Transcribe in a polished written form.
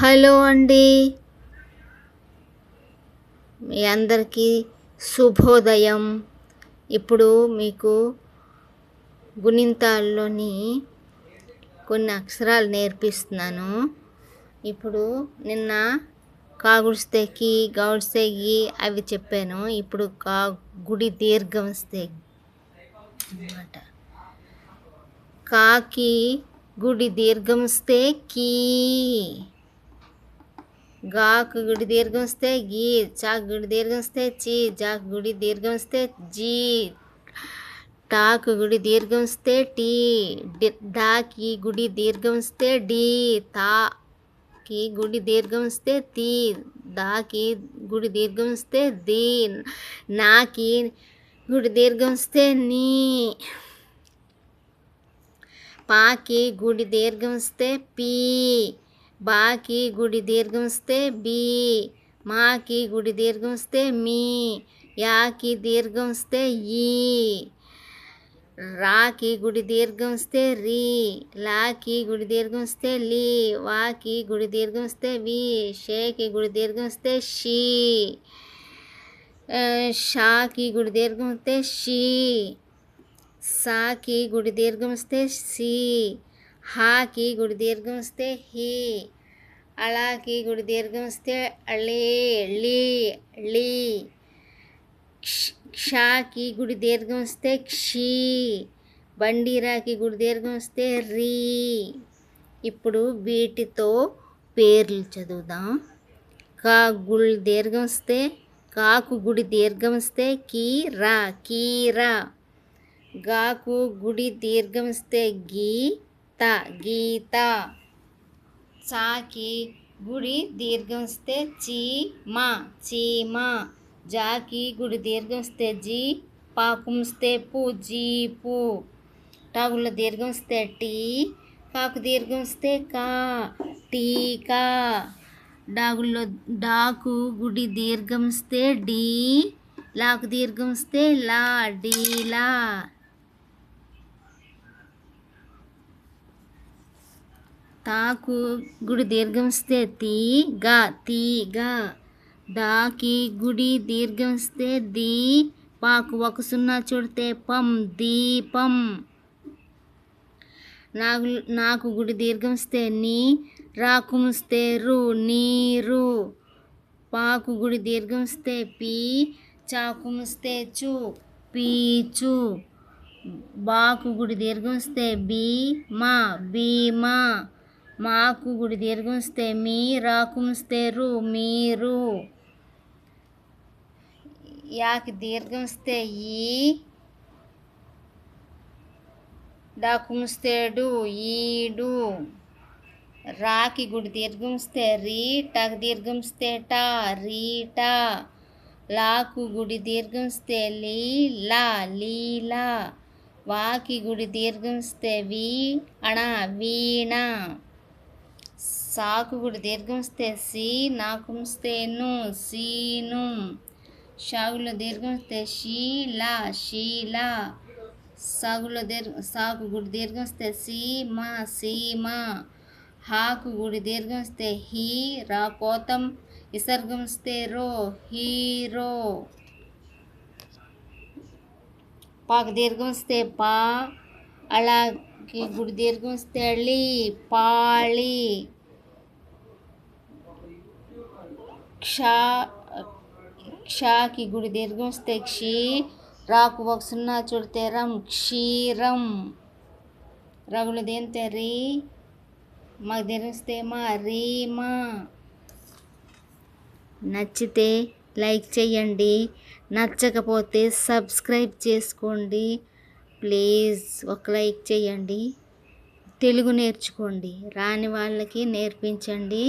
Hello అండి, మీ అందరికీ శుభోదయం. ఇప్పుడు మీకు గుణింతాల్లోని కొన్ని అక్షరాలు నేర్పిస్తున్నాను. ఇప్పుడు నిన్న కాగుడిస్తే కి, గౌడిస్తే గి అవి చెప్పాను. ఇప్పుడు గుడి దీర్ఘమిస్తే అన్నమాట. కాకి గుడి దీర్ఘమిస్తే కీ, గాకు గుడి దీర్ఘం వస్తే గీ, చాకు గుడి దీర్ఘం వస్తే చీ, జాకు గుడి దీర్ఘం వస్తే జీ, టాకు గుడి దీర్ఘం వస్తే టీ, డాకి గుడి దీర్ఘం వస్తే డి, తాకి గుడి దీర్ఘం వస్తే తీ, దాకి గుడి దీర్ఘం వస్తే ది, నాకి గుడి దీర్ఘం వస్తే నీ, పాకి గుడి దీర్ఘం వస్తే పీ, బాకి గుడి దీర్ఘం వస్తే బీ, మాకి గుడి దీర్ఘం వస్తే మీ, యాకి దీర్ఘం వస్తే ఈ, రాకి గుడి దీర్ఘం వస్తే రీ, లాకి గుడి దీర్ఘం వస్తే లీ, వాకి గుడి దీర్ఘం వస్తే వి, షేకి గుడి దీర్ఘం వస్తే షీ, షాకి గుడి దీర్ఘం వస్తే షీ, సాకి గుడి దీర్ఘం వస్తే సి, హాకి గుడి దీర్ఘం వస్తే హీ, అలాకి గుడి దీర్ఘం వస్తే అళీ లీ లీ, క్షాకి గుడి దీర్ఘం వస్తే క్షీ, బండిరాకి గుడి దీర్ఘం వస్తే రీ. ఇప్పుడు వీటితో పేర్లు చదువుదాం. గుడి దీర్ఘం వస్తే కాకు గుడి దీర్ఘం వస్తే కీరా కీరా, గాకు గుడి దీర్ఘం వస్తే గీత గీత, చాకి గుడి దీర్ఘం వస్తే చీమ చీమ, జాకి గుడి దీర్ఘం వస్తే జీ, పాకు వస్తే పు జీపు, టాగుల దీర్ఘం వస్తే టీ, కాకు దీర్ఘం వస్తే కా టీకా, డాకు గుడి దీర్ఘం వస్తే డీ, లాకు దీర్ఘం వస్తే లా డీలా, తాకు గుడి దీర్ఘం వస్తే తీగా తీగా, దాకి గుడి దీర్ఘం వస్తే దీ, పాకు ఒక సున్నా చూడితే పం దీపం, నాకు గుడి దీర్ఘం వస్తే నీ, రాకు వస్తే రు నీరు, పాకు గుడి దీర్ఘం వస్తే పీ, చాకు వస్తే చు పీచు, బాకు గుడి దీర్ఘం వస్తే బీ మా బీమా, మాకు గుడి దీర్ఘం వస్తే మీ, రాకు వస్తే రు మీరు, యాకి దీర్ఘం వస్తే ఈ, డాకు వస్తే డు ఈడు, రాకి గుడి దీర్ఘం వస్తే రీ, టాకు దీర్ఘం వస్తే టా రీటా, లాకు గుడి దీర్ఘం వస్తే లీ లా లీలా, వాకి గుడి దీర్ఘం వస్తే వీ అణ వీణ, సాకు గుడి దీర్ఘం వస్తే సి, నాకు వస్తే ను సీను, షాగులో దీర్ఘం వస్తే షీలా షీలా, సాకు గుడి దీర్ఘం వస్తే సీమ సీమ, హాకు గుడి దీర్ఘం వస్తే హీ, రాకోతం విసర్గం వస్తే రో హీరో, పాకు దీర్ఘం వస్తే పా, అలాకి గుడి దీర్ఘం వస్తే అళి పాళి, క్షాకి గుడి దీర్ఘం వస్తే క్షీ, రాకు ఒక సున్నా చూడితే రం క్షీరం, రగులు దేంతే రీ, మాకు దీర్ఘం వస్తే మా రీమా. నచ్చితే లైక్ చేయండి, నచ్చకపోతే సబ్స్క్రైబ్ చేసుకోండి. ప్లీజ్ ఒక లైక్ చేయండి. తెలుగు నేర్చుకోండి, రాని వాళ్ళకి నేర్పించండి.